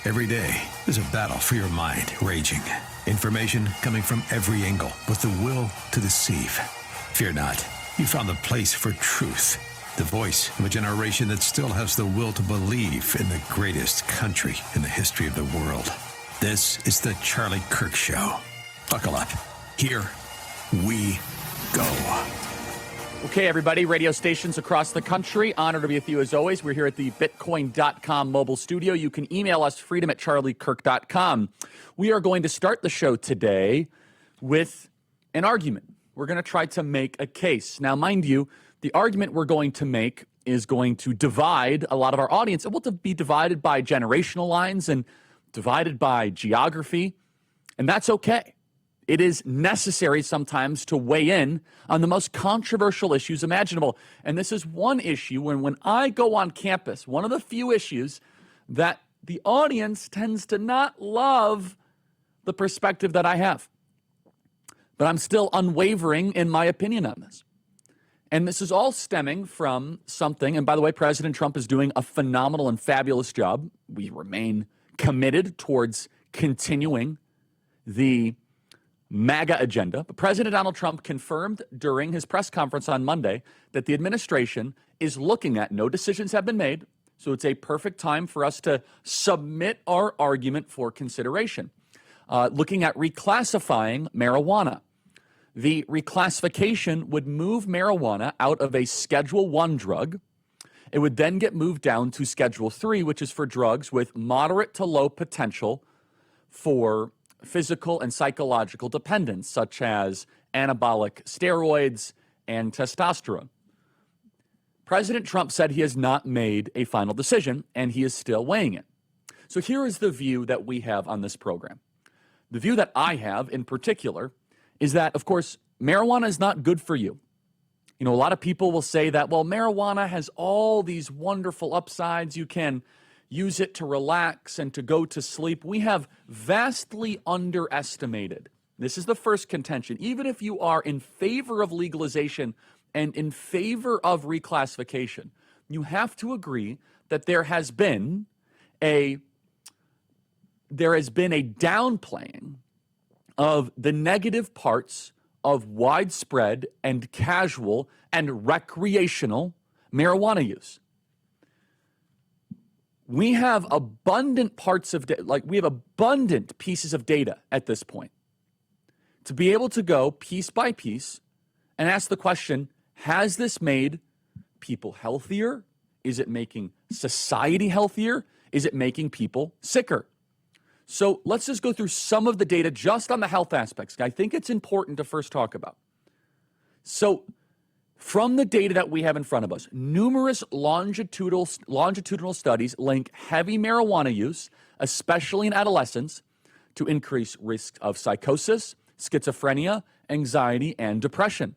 Every day, there's a battle for your mind raging. Information coming from every angle with the will to deceive. Fear not. You found the place for truth. The voice of a generation that still has the will to believe in the greatest country in the history of the world. This is the Charlie Kirk Show. Buckle up. Here we go. Okay, everybody, radio stations across the country, honored to be with you as always. We're here at the Bitcoin.com mobile studio. You can email us, freedom@charliekirk.com. We are going to start the show today with an argument. We're going to try to make a case. Now, mind you, the argument we're going to make is going to divide a lot of our audience. It will be divided by generational lines and divided by geography, and that's okay. It is necessary sometimes to weigh in on the most controversial issues imaginable. And this is one issue when I go on campus, one of the few issues that the audience tends to not love the perspective that I have. But I'm still unwavering in my opinion on this. And this is all stemming from something, and by the way, President Trump is doing a phenomenal and fabulous job. We remain committed towards continuing the MAGA agenda. But President Donald Trump confirmed during his press conference on Monday that the administration is looking at, no decisions have been made, so it's a perfect time for us to submit our argument for consideration. Looking at reclassifying marijuana. The reclassification would move marijuana out of a Schedule I drug. It would then get moved down to Schedule III, which is for drugs with moderate to low potential for physical and psychological dependence, such as anabolic steroids and testosterone. President Trump said he has not made a final decision, and he is still weighing it. So here is the view that we have on this program. The view that I have in particular is that, of course, marijuana is not good for you. You know, a lot of people will say that, well, marijuana has all these wonderful upsides. You can use it to relax and to go to sleep. We have vastly underestimated. This is the first contention. Even if you are in favor of legalization and in favor of reclassification, you have to agree that there has been a downplaying of the negative parts of widespread and casual and recreational marijuana use. We have abundant abundant pieces of data at this point to be able to go piece by piece and ask the question, has this made people healthier? Is it making society healthier? Is it making people sicker? So let's just go through some of the data just on the health aspects. I think it's important to first talk about. So from the data that we have in front of us, numerous longitudinal studies link heavy marijuana use, especially in adolescents, to increase risk of psychosis, schizophrenia, anxiety, and depression.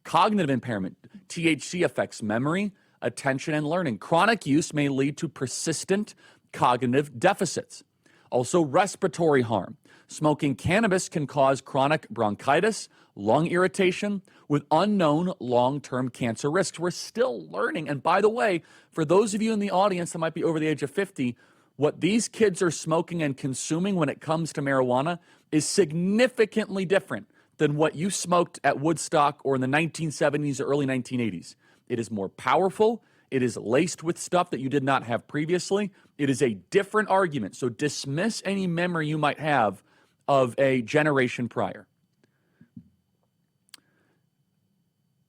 Cognitive impairment, THC affects memory, attention, and learning. Chronic use may lead to persistent cognitive deficits. Also, respiratory harm. Smoking cannabis can cause chronic bronchitis, lung irritation, with unknown long-term cancer risks. We're still learning. And by the way, for those of you in the audience that might be over the age of 50, what these kids are smoking and consuming when it comes to marijuana is significantly different than what you smoked at Woodstock or in the 1970s or early 1980s. It is more powerful. It is laced with stuff that you did not have previously. It is a different argument. So dismiss any memory you might have of a generation prior.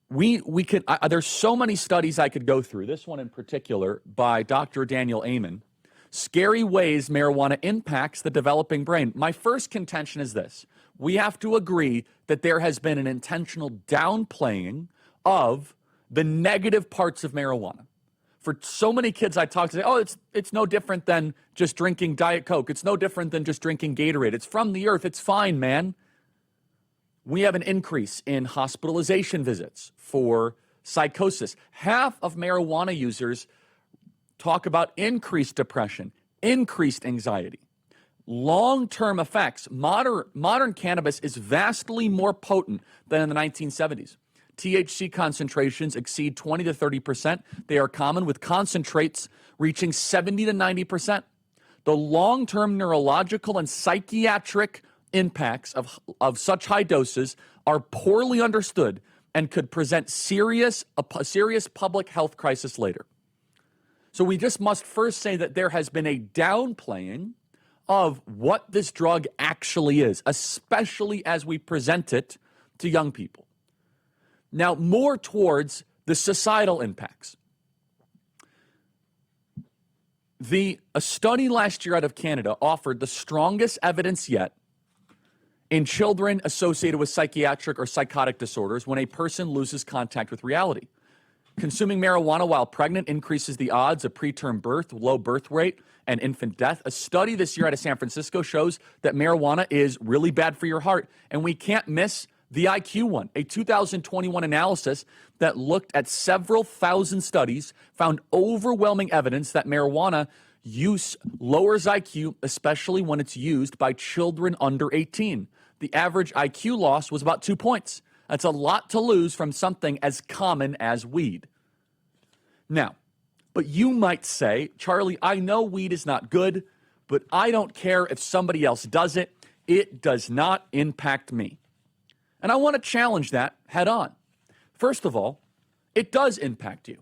We can. There's so many studies I could go through. This one in particular by Dr. Daniel Amen. Scary ways marijuana impacts the developing brain. My first contention is this. We have to agree that there has been an intentional downplaying of the negative parts of marijuana. For so many kids I talk to say, oh, it's no different than just drinking Diet Coke. It's no different than just drinking Gatorade. It's from the earth. It's fine, man. We have an increase in hospitalization visits for psychosis. Half of marijuana users talk about increased depression, increased anxiety. Long-term effects. Modern cannabis is vastly more potent than in the 1970s. THC concentrations exceed 20 to 30%. They are common, with concentrates reaching 70 to 90%. the long-term neurological and psychiatric impacts of such high doses are poorly understood and could present a serious public health crisis later. So we just must first say that there has been a downplaying of what this drug actually is, especially as we present it to young people. Now, more towards the societal impacts. A study last year out of Canada offered the strongest evidence yet in children associated with psychiatric or psychotic disorders when a person loses contact with reality. Consuming marijuana while pregnant increases the odds of preterm birth, low birth rate, and infant death. A study this year out of San Francisco shows that marijuana is really bad for your heart. And we can't miss the IQ one. A 2021 analysis that looked at several thousand studies found overwhelming evidence that marijuana use lowers IQ, especially when it's used by children under 18. The average IQ loss was about 2 points. That's a lot to lose from something as common as weed. Now, but you might say, Charlie, I know weed is not good, but I don't care if somebody else does it. It does not impact me. And I want to challenge that head on. First of all, it does impact you.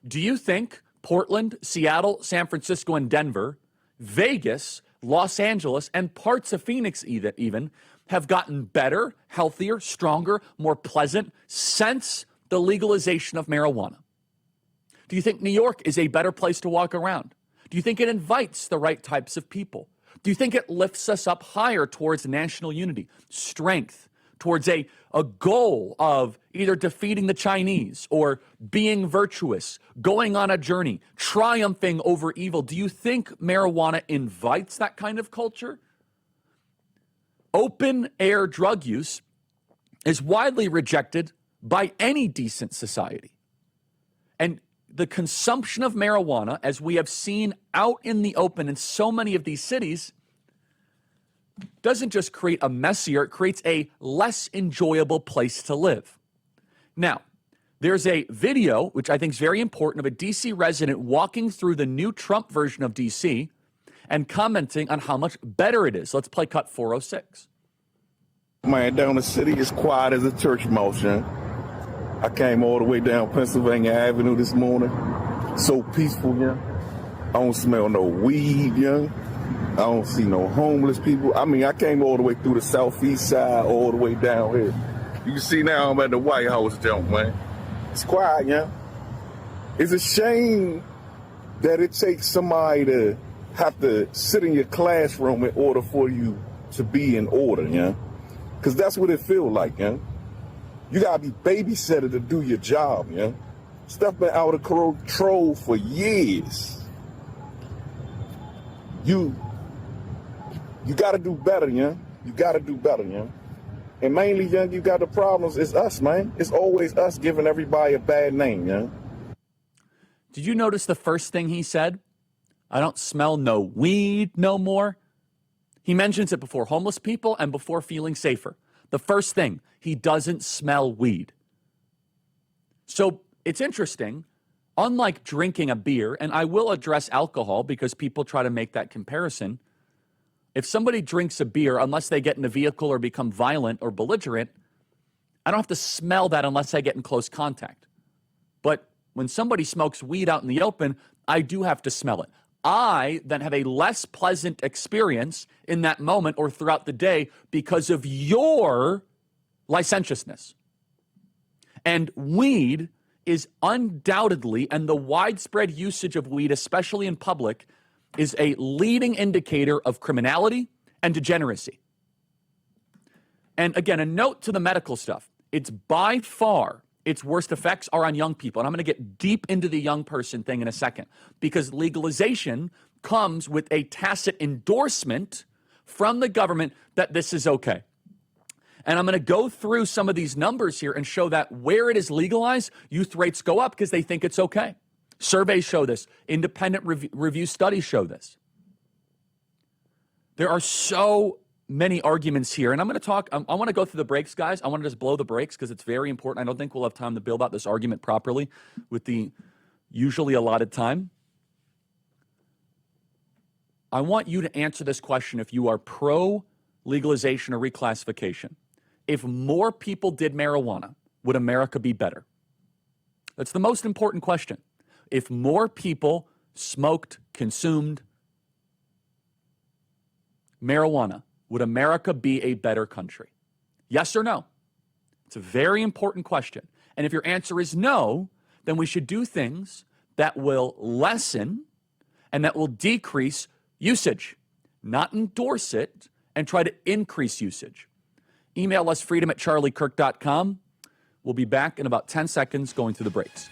Do you think Portland, Seattle, San Francisco, and Denver, Vegas, Los Angeles, and parts of Phoenix even have gotten better, healthier, stronger, more pleasant since the legalization of marijuana? Do you think New York is a better place to walk around? Do you think it invites the right types of people? Do you think it lifts us up higher towards national unity, strength, towards a goal of either defeating the Chinese or being virtuous, going on a journey, triumphing over evil? Do you think marijuana invites that kind of culture? Open air drug use is widely rejected by any decent society. And the consumption of marijuana, as we have seen out in the open in so many of these cities, doesn't just create a messier, it creates a less enjoyable place to live. Now, there's a video, which I think is very important, of a D.C. resident walking through the new Trump version of D.C. and commenting on how much better it is. Let's play cut 406. Man, down the city is quiet as a church mouse, young. I came all the way down Pennsylvania Avenue this morning. So peaceful, young. I don't smell no weed, young. I don't see no homeless people. I mean, I came all the way through the southeast side, all the way down here. You can see now I'm at the White House jump, man. It's quiet, young. It's a shame that it takes somebody to have to sit in your classroom in order for you to be in order, young. Because that's what it feels like, young. You got to be babysitted to do your job, young. Stuff been out of control for years. You got to do better, young. You got to do better, young. And mainly, young, you got the problems. It's us, man. It's always us giving everybody a bad name, young. Did you notice the first thing he said? I don't smell no weed no more. He mentions it before homeless people and before feeling safer. The first thing, he doesn't smell weed. So it's interesting. Unlike drinking a beer, and I will address alcohol because people try to make that comparison. If somebody drinks a beer, unless they get in a vehicle or become violent or belligerent, I don't have to smell that unless I get in close contact. But when somebody smokes weed out in the open, I do have to smell it. I then have a less pleasant experience in that moment or throughout the day because of your licentiousness. And weed is undoubtedly, and the widespread usage of weed, especially in public, is a leading indicator of criminality and degeneracy. And again, a note to the medical stuff. It's by far, its worst effects are on young people. And I'm going to get deep into the young person thing in a second, because legalization comes with a tacit endorsement from the government that this is okay. And I'm going to go through some of these numbers here and show that where it is legalized, youth rates go up because they think it's okay. Surveys show this. Independent review studies show this. There are so many arguments here. And I'm going to talk, I want to go through the brakes, guys. I want to just blow the brakes because it's very important. I don't think we'll have time to build out this argument properly with the usually allotted time. I want you to answer this question if you are pro legalization or reclassification. If more people did marijuana, would America be better? That's the most important question. If more people smoked, consumed marijuana, would America be a better country? Yes or no? It's a very important question. And if your answer is no, then we should do things that will lessen and that will decrease usage, not endorse it and try to increase usage. Email us freedom@charliekirk.com. We'll be back in about 10 seconds going through the breaks.